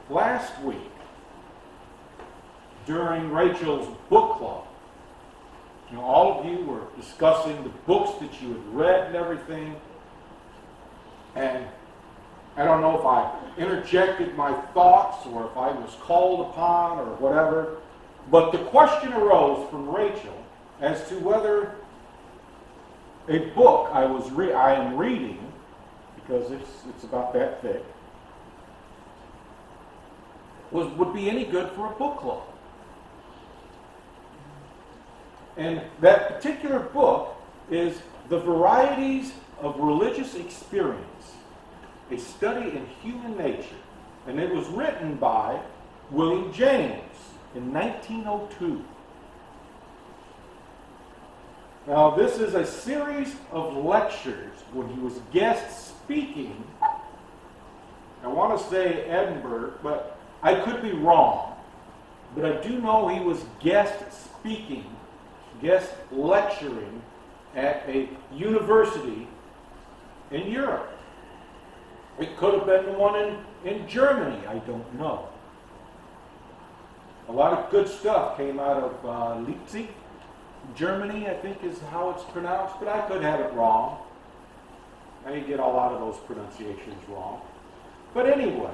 last week, during Rachel's book club, all of you were discussing the books that you had read and everything, and I don't know if I interjected my thoughts or if I was called upon or whatever, but the question arose from Rachel as to whether a book I am reading, because it's about that thick, would be any good for a book club. And that particular book is The Varieties of Religious Experience, a study in human nature. And it was written by William James in 1902. Now, this is a series of lectures when he was guest speaking. I want to say Edinburgh, but I could be wrong. But I do know he was guest speaking, guest lecturing at a university in Europe. It could have been the one in Germany, I don't know. A lot of good stuff came out of Leipzig, Germany, I think is how it's pronounced, but I could have it wrong. I get a lot of those pronunciations wrong. But anyway,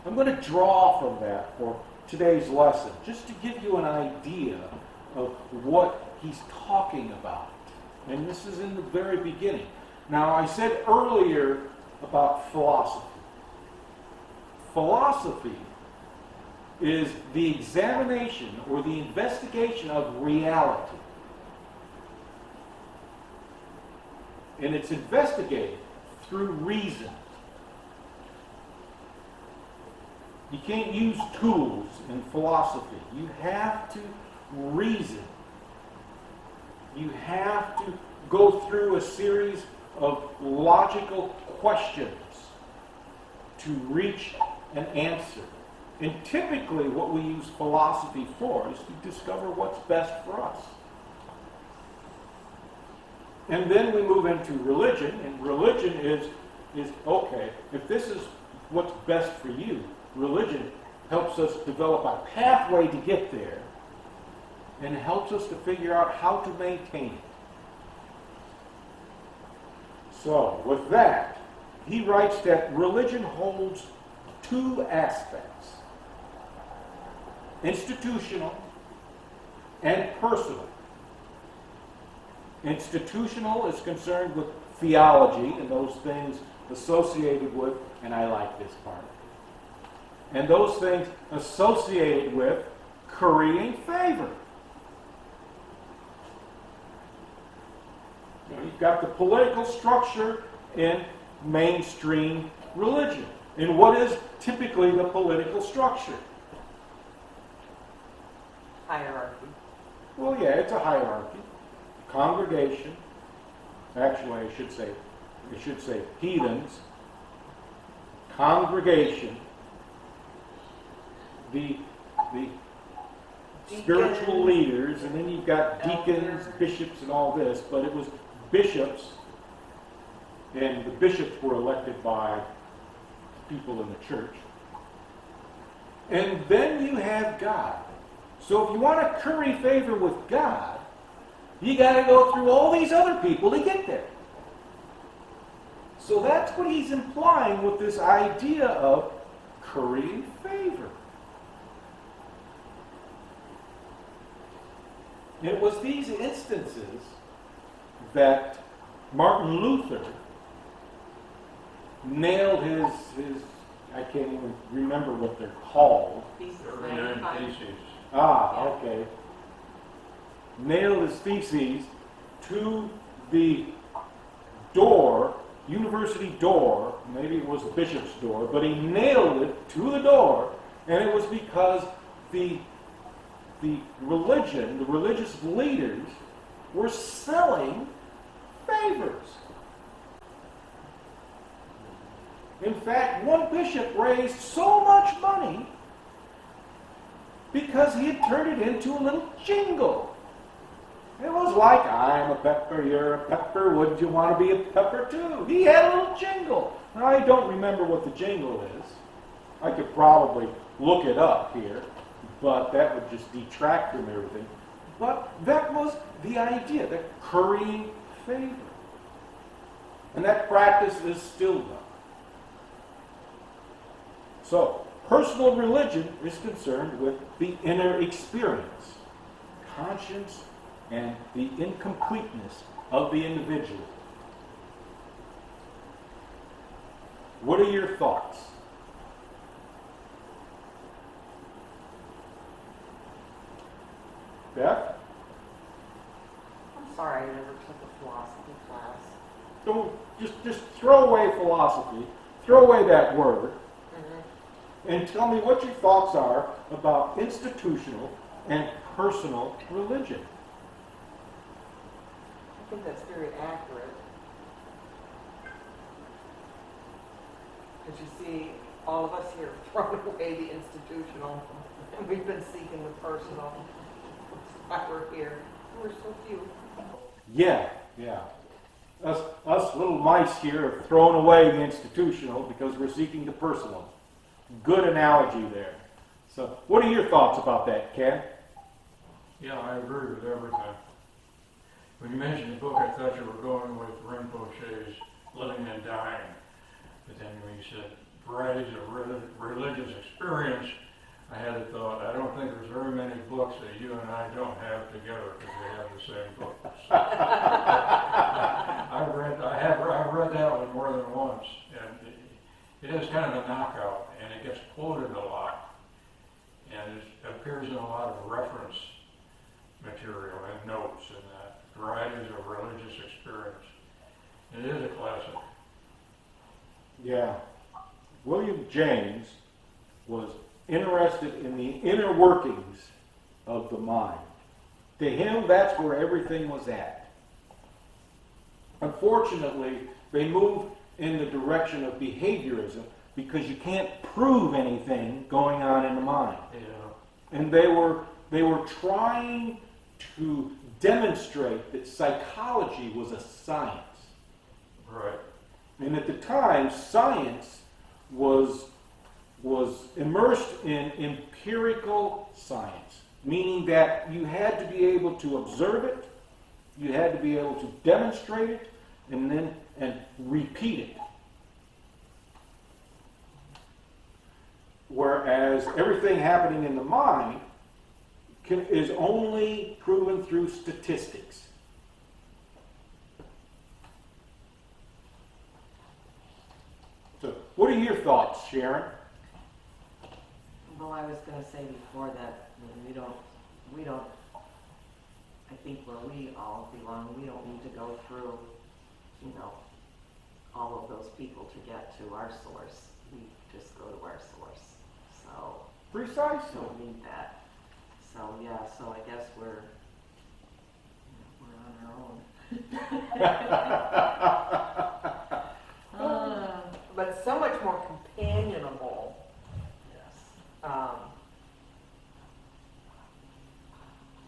I'm going to draw from that for today's lesson, just to give you an idea of what he's talking about. And this is in the very beginning. Now, I said earlier about philosophy. Philosophy is the examination or the investigation of reality. And it's investigated through reason. You can't use tools in philosophy. You have to reason. You have to go through a series of logical questions to reach an answer. And typically what we use philosophy for is to discover what's best for us. And then we move into religion, and religion is okay, if this is what's best for you, religion helps us develop a pathway to get there, and it helps us to figure out how to maintain it. So, with that, he writes that religion holds two aspects: institutional and personal. Institutional is concerned with theology and those things associated with, and I like this part, and those things associated with currying favor. You've got the political structure in mainstream religion. And what is typically the political structure? Hierarchy. Well, yeah, it's a hierarchy. Congregation. Actually, I should say heathens. Congregation. The spiritual leaders, and then you've got deacons, bishops, and all this, but it was bishops, and the bishops were elected by people in the church. And then you have God. So if you want to curry favor with God, you got to go through all these other people to get there. So that's what he's implying with this idea of currying favor. It was these instances that Martin Luther nailed his I can't even remember what they're called. Theses. Okay. Nailed his theses to the door, university door, maybe it was the bishop's door, but he nailed it to the door, and it was because the religion, the religious leaders, were selling favors. In fact, one bishop raised so much money because he had turned it into a little jingle. It was like, I'm a pepper, you're a pepper, wouldn't you want to be a pepper too? He had a little jingle. Now, I don't remember what the jingle is, I could probably look it up here, but that would just detract from everything. But that was the idea, that currying favor. And that practice is still done. So, personal religion is concerned with the inner experience, conscience, and the incompleteness of the individual. What are your thoughts? Beth? I'm sorry I never took a philosophy class. Don't just throw away philosophy, throw away that word, and tell me what your thoughts are about institutional and personal religion. I think that's very accurate. Because you see, all of us here have thrown away the institutional, and we've been seeking the personal. That's why we're here. We're so few. Yeah. Us little mice here have thrown away the institutional because we're seeking the personal. Good analogy there. So, what are your thoughts about that, Ken? Yeah, I agree with everything. When you mentioned the book, I thought you were going with Rinpoche's Living and Dying. But then when you said varieties of religious experience, I had a thought, I don't think there's very many books that you and I don't have together because we have the same books. I've read that one more than once, and it is kind of a knockout, and it gets quoted a lot, and it appears in a lot of reference material and notes in that. Varieties of religious experience. It is a classic. Yeah. William James was interested in the inner workings of the mind. To him, that's where everything was at. Unfortunately, they moved in the direction of behaviorism because you can't prove anything going on in the mind. Yeah. And they were trying to demonstrate that psychology was a science. Right. And at the time, science was immersed in empirical science, meaning that you had to be able to observe it, you had to be able to demonstrate it, and repeat it. Whereas everything happening in the mind is only proven through statistics. So, what are your thoughts, Sharon? Well, I was going to say before that, we don't, I think where we all belong, we don't need to go through, all of those people to get to our source. We just go to our source. So, Precisely. don't need that. So, yeah, so I guess we're on our own. But it's so much more companionable. Yes.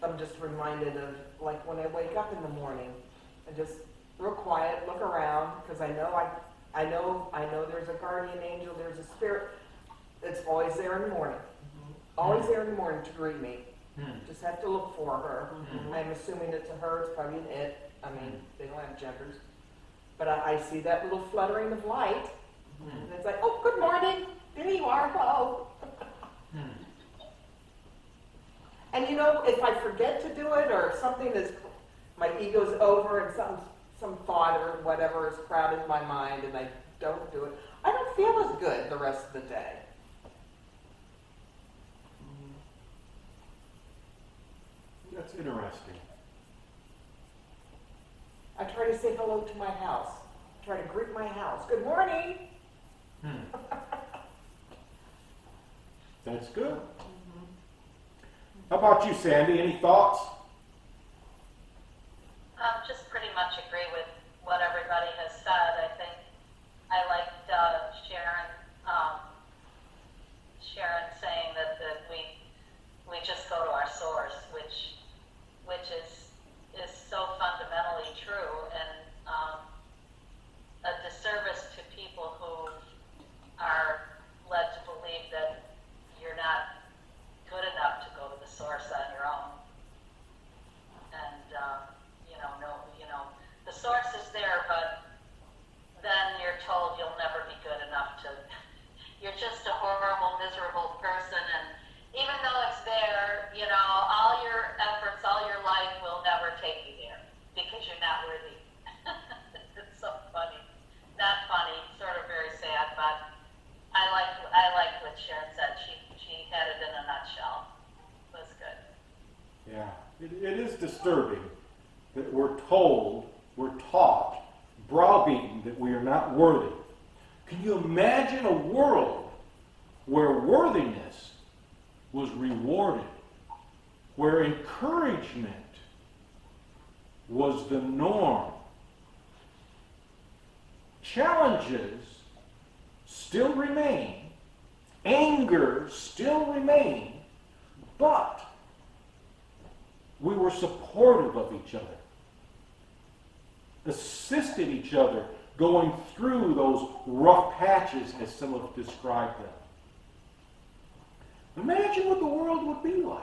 I'm just reminded of, like, when I wake up in the morning, I just real quiet, look around, because I know there's a guardian angel, there's a spirit that's always there in the morning. Always there in the morning to greet me. Just have to look for her. I'm assuming it's a her, it's probably an it. I mean, they don't have genders. But I see that little fluttering of light, and it's like, oh, good morning, there you are, hello. And if I forget to do it, or something is, my ego's over, and some thought or whatever has crowded my mind, and I don't do it, I don't feel as good the rest of the day. That's interesting. I try to say hello to my house. I try to greet my house. Good morning. That's good. How about you, Sandy? Any thoughts? Just pretty much agree with what everybody has said. I think I liked Sharon saying that we just go to our source, which is so fundamentally true, and a disservice to people who are led to believe spiritual person, and even though it's there, you know, all your efforts, all your life will never take you there because you're not worthy. It's so funny. Not funny, sort of very sad, but I like what Sharon said. She had it in a nutshell. It was good. Yeah, it is disturbing that we're told, we're taught, browbeaten that we are not worthy. Can you imagine a world where worthiness was rewarded, where encouragement was the norm? Challenges still remain, anger still remains, but we were supportive of each other, assisted each other going through those rough patches as some have described them. Imagine what the world would be like.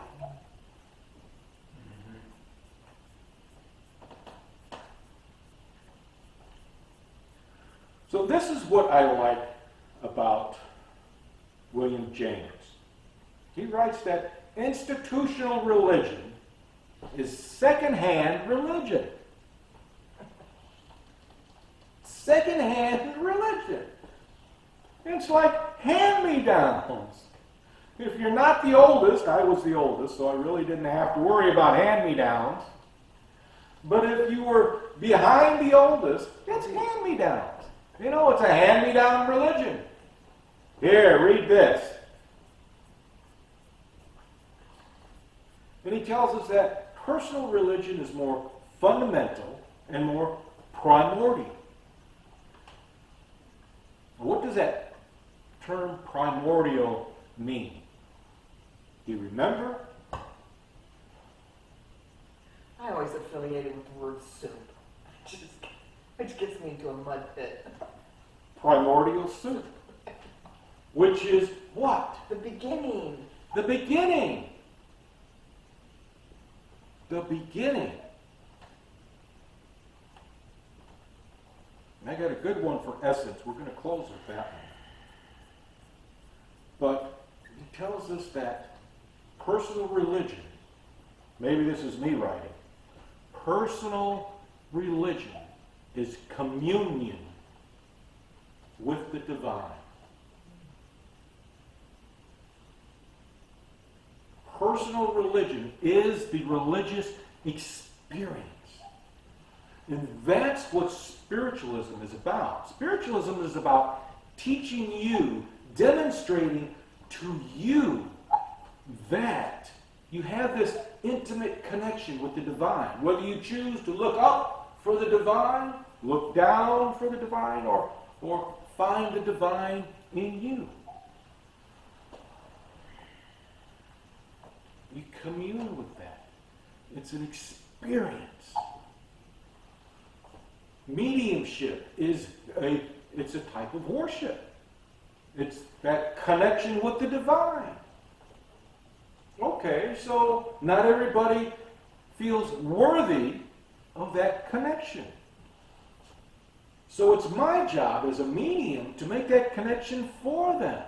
So this is what I like about William James. He writes that institutional religion is second-hand religion. Second-hand religion. It's like hand-me-downs. If you're not the oldest, I was the oldest, so I really didn't have to worry about hand-me-downs. But if you were behind the oldest, it's hand-me-downs. You know, it's a hand-me-down religion. Here, read this. And he tells us that personal religion is more fundamental and more primordial. What does that term primordial mean? Do you remember? I always affiliated with the word soup. Which gets me into a mud pit. Primordial soup. Which is what? The beginning. The beginning. The beginning. And I got a good one for essence. We're going to close with that one. But it tells us that personal religion, maybe this is me writing, personal religion is communion with the divine. Personal religion is the religious experience. And that's what spiritualism is about. Spiritualism is about teaching you, demonstrating to you that you have this intimate connection with the divine. Whether you choose to look up for the divine, look down for the divine, or find the divine in you. You commune with that. It's an experience. Mediumship is it's a type of worship. It's that connection with the divine. Okay, so not everybody feels worthy of that connection. So it's my job as a medium to make that connection for them.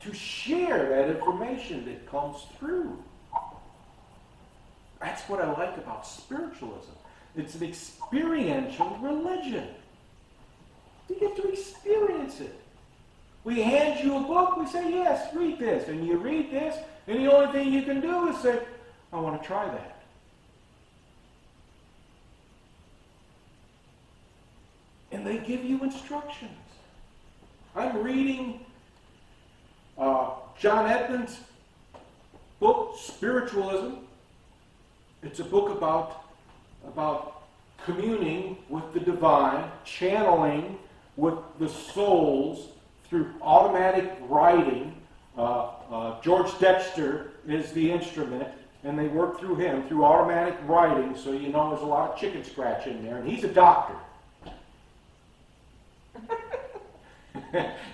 To share that information that comes through. That's what I like about spiritualism. It's an experiential religion. You get to experience it. We hand you a book, we say, yes, read this. And you read this, and the only thing you can do is say, I want to try that. And they give you instructions. I'm reading John Edmonds' book, Spiritualism. It's a book about communing with the divine, channeling with the souls through automatic writing. George Dexter is the instrument, and they work through him, through automatic writing, so you know there's a lot of chicken scratch in there, and he's a doctor.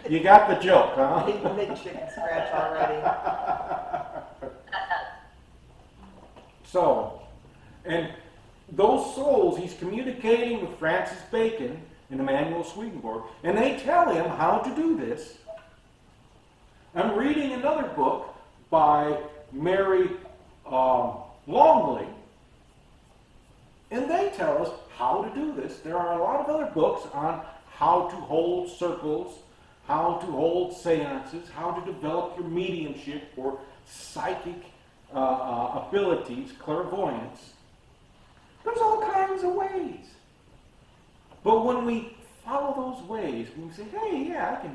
You got the joke, huh? He can make chicken scratch already. So, and those souls, he's communicating with Francis Bacon and Emanuel Swedenborg, and they tell him how to do this. I'm reading another book by Mary Longley, and they tell us how to do this. There are a lot of other books on how to hold circles, how to hold seances, how to develop your mediumship or psychic abilities, clairvoyance. There's all kinds of ways. But when we follow those ways, when we say, hey, yeah,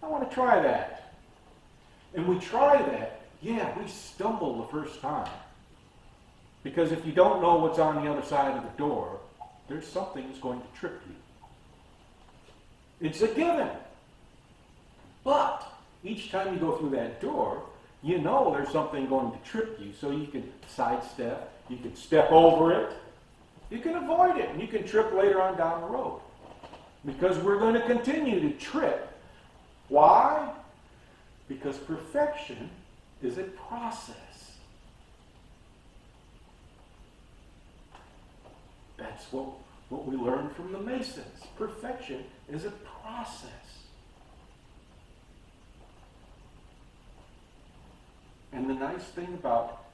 I want to try that. And we try that, yeah, we stumble the first time. Because if you don't know what's on the other side of the door, there's something that's going to trip you. It's a given. But each time you go through that door, you know there's something going to trip you, so you can sidestep, you can step over it, you can avoid it, and you can trip later on down the road. Because we're going to continue to trip. Why? Because perfection is a process. That's what we learned from the Masons. Perfection is a process. And the nice thing about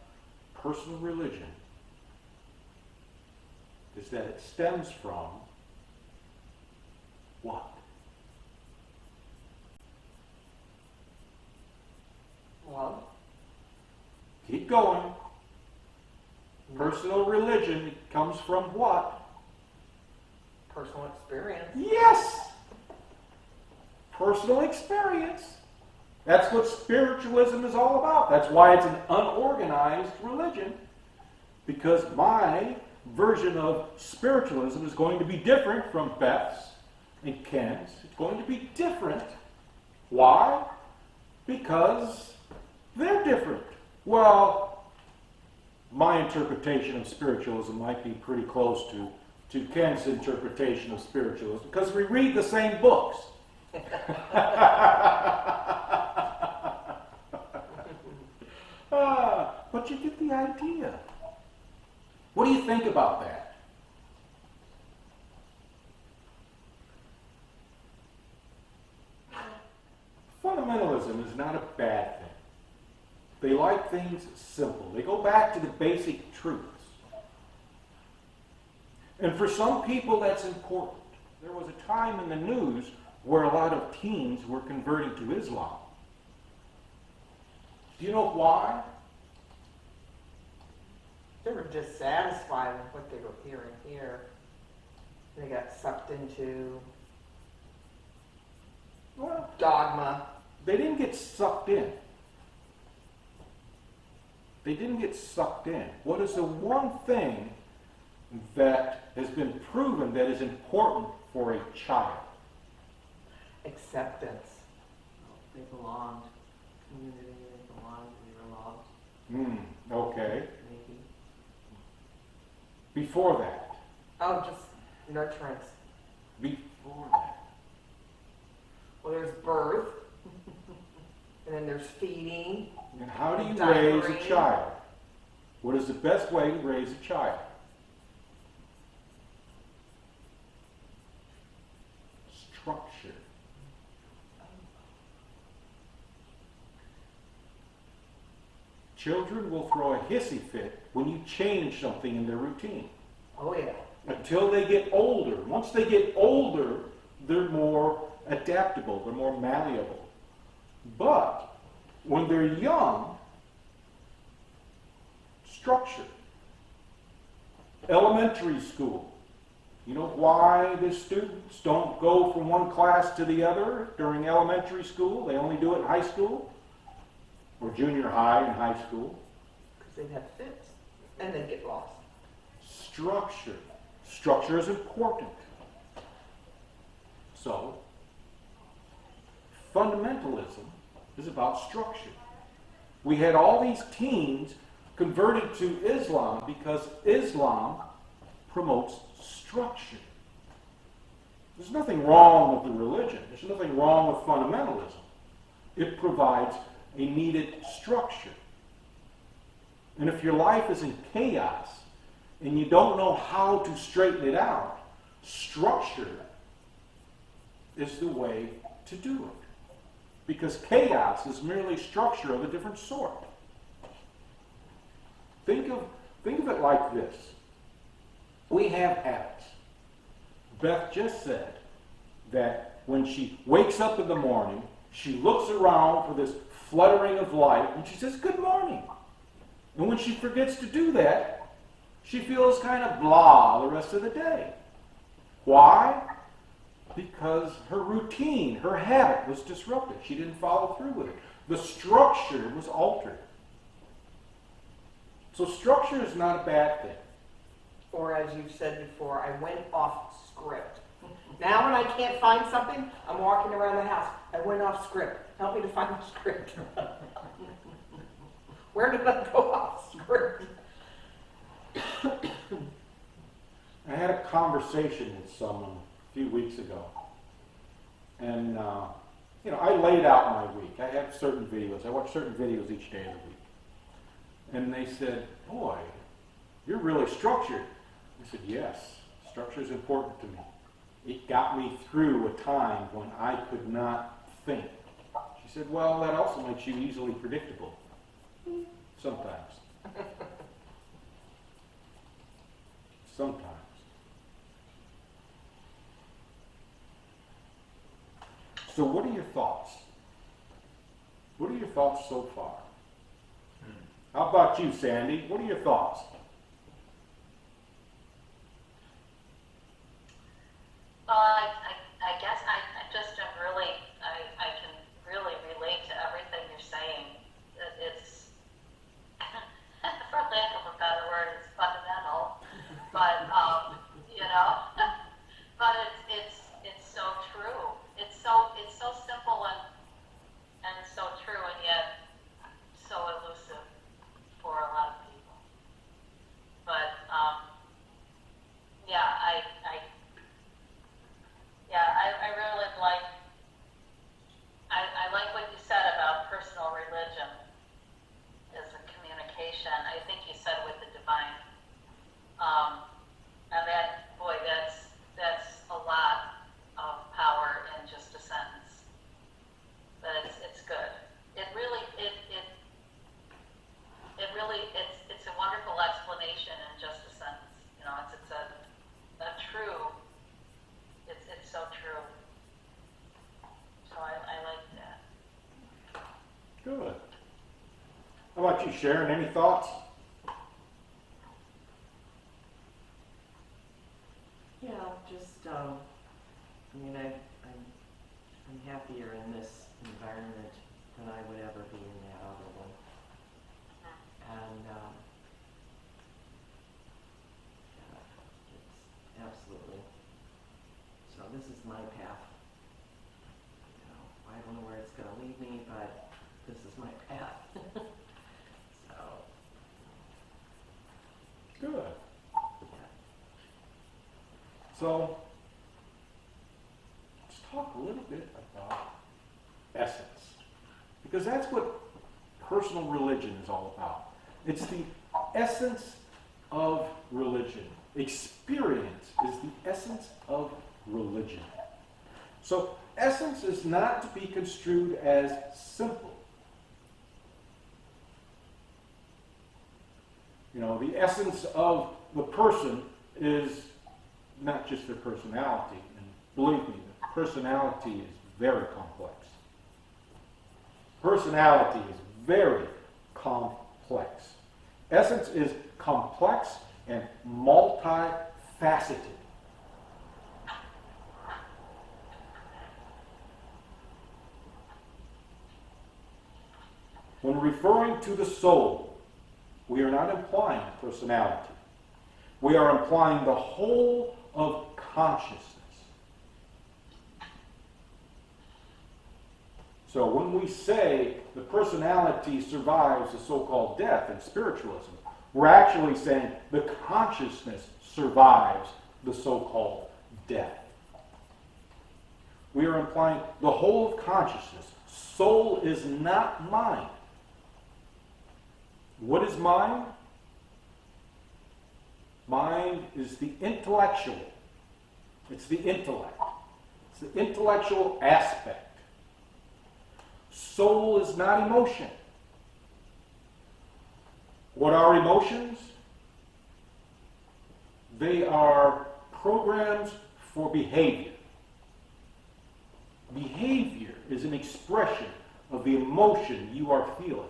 personal religion is that it stems from what? Love. Keep going. Personal religion comes from what? Personal experience. Yes! Personal experience. That's what spiritualism is all about. That's why it's an unorganized religion. Because my version of spiritualism is going to be different from Beth's and Ken's. It's going to be different. Why? Because they're different. Well, my interpretation of spiritualism might be pretty close to Ken's interpretation of spiritualism because we read the same books. But you get the idea. What do you think about that? Fundamentalism is not a bad thing. They like things simple. They go back to the basic truths. And for some people, that's important. There was a time in the news where a lot of teens were converting to Islam. Do you know why? They were dissatisfied with what they were hearing here. They got sucked into Well, dogma. they didn't get sucked in. They didn't get sucked in. What is the one thing that has been proven that is important for a child? Acceptance. They belonged. Community, they belonged, they were loved. Okay. Maybe. Before that. Oh, just nurturance. Before that. Well, there's birth. And then there's feeding. And how do you Diapering. raise a child? What is the best way to raise a child? Structure. Children will throw a hissy fit when you change something in their routine. Oh, yeah. Until they get older. Once they get older, they're more adaptable, they're more malleable. But when they're young, structure. Elementary school. You know why the students don't go from one class to the other during elementary school? They only do it in high school? Or junior high and high school? Because they'd have fits. And they'd get lost. Structure. Structure is important. So, fundamentalism is about structure. We had all these teens converted to Islam because Islam promotes structure. There's nothing wrong with the religion. There's nothing wrong with fundamentalism. It provides a needed structure. And if your life is in chaos and you don't know how to straighten it out, structure is the way to do it. because chaos is merely structure of a different sort. Think of it like this. We have habits. Beth just said that when she wakes up in the morning, she looks around for this fluttering of light, and she says, "Good morning." And when she forgets to do that, she feels kind of blah the rest of the day. Why? Because her routine, her habit was disrupted. She didn't follow through with it. The structure was altered. So structure is not a bad thing. Or as you've said before, I went off script. Now when I can't find something, I'm walking around the house. I went off script. Help me to find the script. Where did I go off script? I had a conversation with someone a few weeks ago. And, I laid out my week. I have certain videos. I watch certain videos each day of the week. And they said, "Boy, you're really structured." I said, "Yes, structure is important to me. It got me through a time when I could not think." She said, "Well, that also makes you easily predictable." Sometimes. Sometimes. So what are your thoughts? What are your thoughts so far? How about you, Sandy? What are your thoughts? Well, I guess I just am really, I can really relate to everything you're saying. It's, for lack of a better word, it's fundamental. But, but it's so true. It's so simple and so true, and yet so elusive for a lot of people. But, I really I like what you said about personal religion as a communication. I think you said with the divine. And that's a lot of power in just a sentence. But it's good. It's a wonderful explanation in just a sentence. It's a true. It's so true. So I like that. Good. How about you, Sharon? Any thoughts? Yeah, just, I'm happier in this environment than I would ever be in that other one. And, it's absolutely, so this is my path. I don't know where it's gonna lead me, but this is my path. So, Good. yeah. So, let's talk a little bit about essence. Because that's what personal religion is all about. It's the essence of religion. Experience is the essence of religion. So, essence is not to be construed as simple. The essence of the person is not just their personality. And believe me, the personality is very complex. Personality is very complex. Essence is complex and multifaceted. When referring to the soul, we are not implying personality. We are implying the whole of consciousness. So when we say the personality survives the so-called death in spiritualism, we're actually saying the consciousness survives the so-called death. We are implying the whole of consciousness. Soul is not mind. What is mind? Mind is the intellectual. It's the intellect. It's the intellectual aspect. Soul is not emotion. What are emotions? They are programs for behavior. Behavior is an expression of the emotion you are feeling.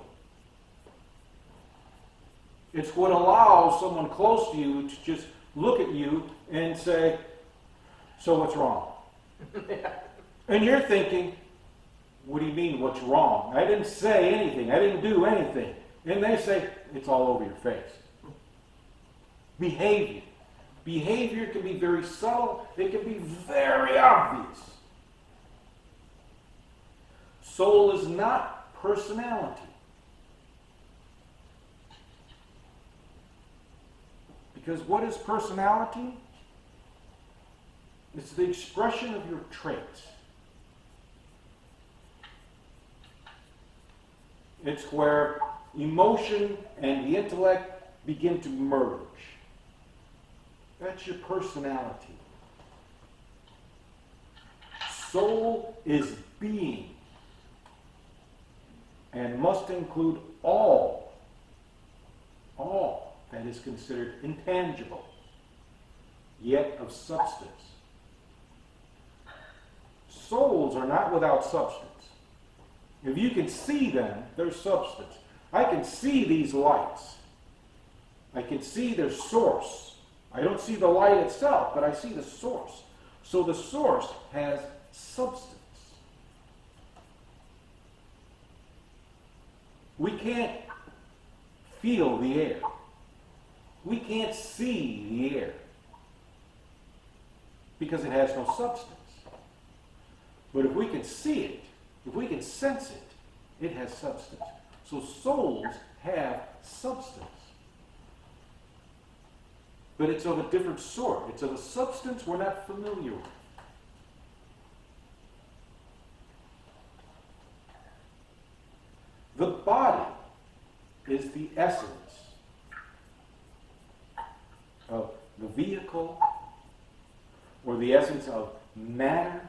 It's what allows someone close to you to just look at you and say, so what's wrong? And you're thinking, what do you mean, what's wrong? I didn't say anything. I didn't do anything. And they say, it's all over your face. Behavior. Behavior can be very subtle. It can be very obvious. Soul is not personality. Because what is personality? It's the expression of your traits. It's where emotion and the intellect begin to merge. That's your personality. Soul is being and must include all that is considered intangible, yet of substance. Souls are not without substance. If you can see them, there's substance. I can see these lights. I can see their source. I don't see the light itself, but I see the source. So the source has substance. We can't feel the air. We can't see the air because it has no substance. But if we can see it, if we can sense it, it has substance. So souls have substance. But it's of a different sort. It's of a substance we're not familiar with. The body is the essence of the vehicle or the essence of matter,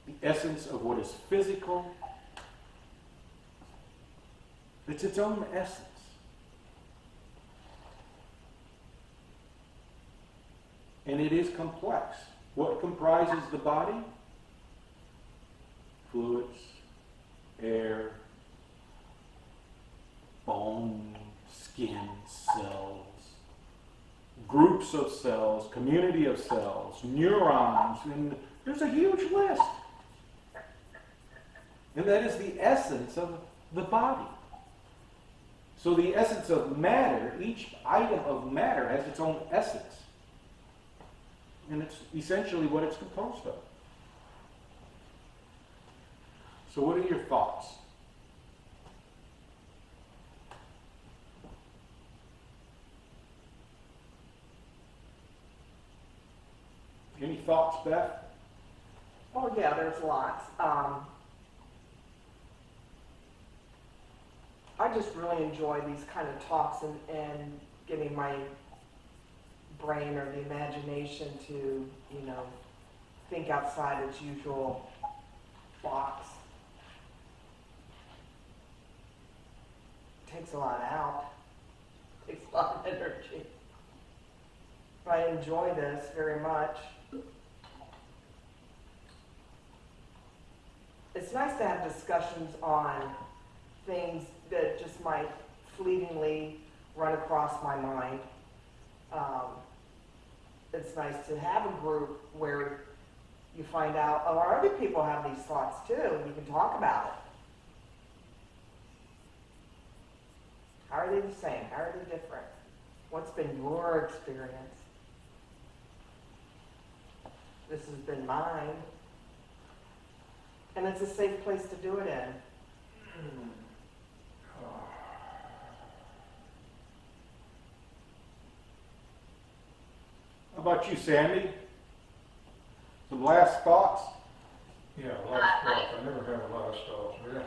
the essence of what is physical. It's its own essence. And it is complex. What comprises the body? Fluids, air, bone, skin, cells, groups of cells, community of cells, neurons, and there's a huge list. And that is the essence of the body. So the essence of matter, each item of matter has its own essence. And it's essentially what it's composed of. So what are your thoughts? Any thoughts, Beth? Oh yeah, there's lots. I just really enjoy these kind of talks and getting my brain or the imagination to, think outside its usual box. Takes a lot out. Takes a lot of energy. But I enjoy this very much. It's nice to have discussions on things that just might fleetingly run across my mind. It's nice to have a group where you find out, oh, other people have these thoughts too, and you can talk about it. How are they the same? How are they different? What's been your experience? This has been mine. And it's a safe place to do it in. How about you, Sandy? Some last thoughts? Yeah, last thoughts. I never have a lot of thoughts. But I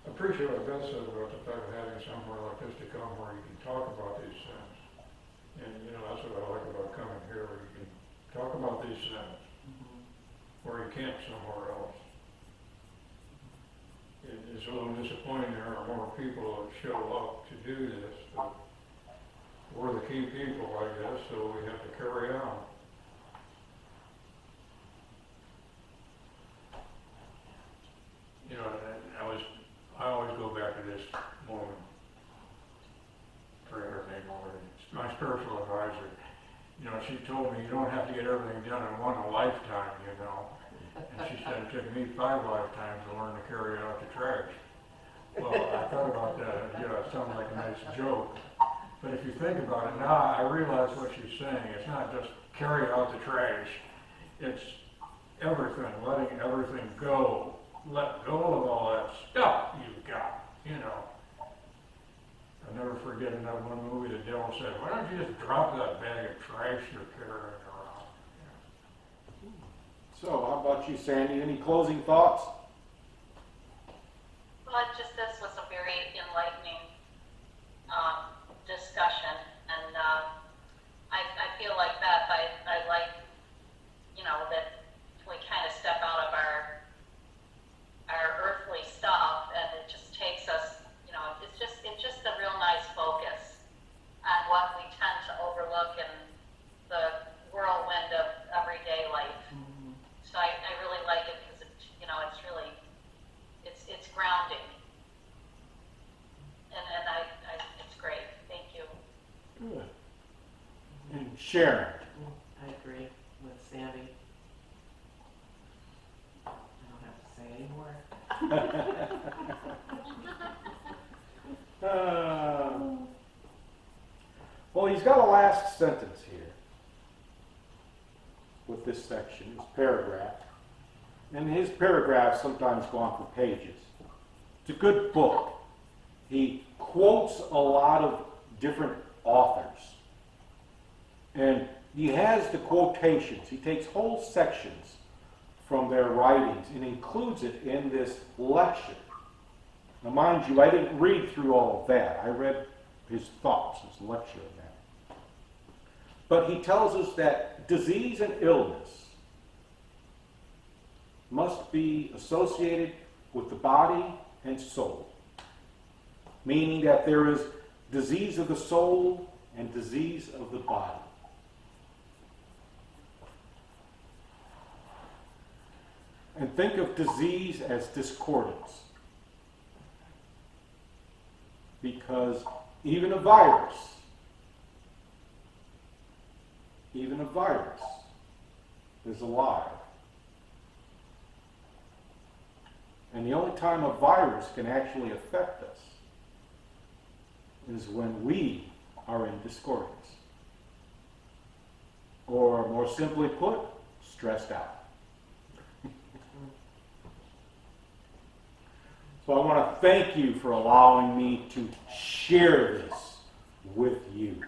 appreciate what Beth said about the fact of having somewhere like this to come where you can talk about these things. And, that's what I like about coming here, where you can talk about these things. or you camp somewhere else. It's a little disappointing there are more people that show up to do this, but we're the key people, I guess, so we have to carry on. You know, I always go back to this woman for everything already. My spiritual advisor, you know, she told me you don't have to get everything done in one lifetime, you know. And she said it took me 5 lifetimes to learn to carry out the trash. Well, I thought about that, you know, it sounded like a nice joke. But if you think about it now, I realize what she's saying. It's not just carry out the trash. It's everything, letting everything go. Let go of all that stuff you've got, you know. I'll never forget in that one movie, the devil said, why don't you just drop that bag of trash you're carrying around? So, how about you, Sandy? Any closing thoughts? Well, this was a very enlightening discussion, and I feel like that. I like, you know, that we kind of step out of our earthly stuff, and it just takes us, you know, it's just a real nice focus on what we tend to overlook in the whirlwind of everyday life. Mm-hmm. So I really like it because it, you know, it's really, it's grounding. And it's great. Thank you. Good. And Sharon? I agree with Sandy. I don't have to say any more. Well, he's got a last sentence here with this section, his paragraph. And his paragraphs sometimes go on for pages. It's a good book. He quotes a lot of different authors. And he has the quotations. He takes whole sections from their writings and includes it in this lecture. Now, mind you, I didn't read through all of that. I read his thoughts, his lecture on that. But he tells us that disease and illness must be associated with the body and soul, meaning that there is disease of the soul and disease of the body. And think of disease as discordance. Because even a virus is alive. And the only time a virus can actually affect us is when we are in discordance. Or more simply put, stressed out. So I want to thank you for allowing me to share this with you.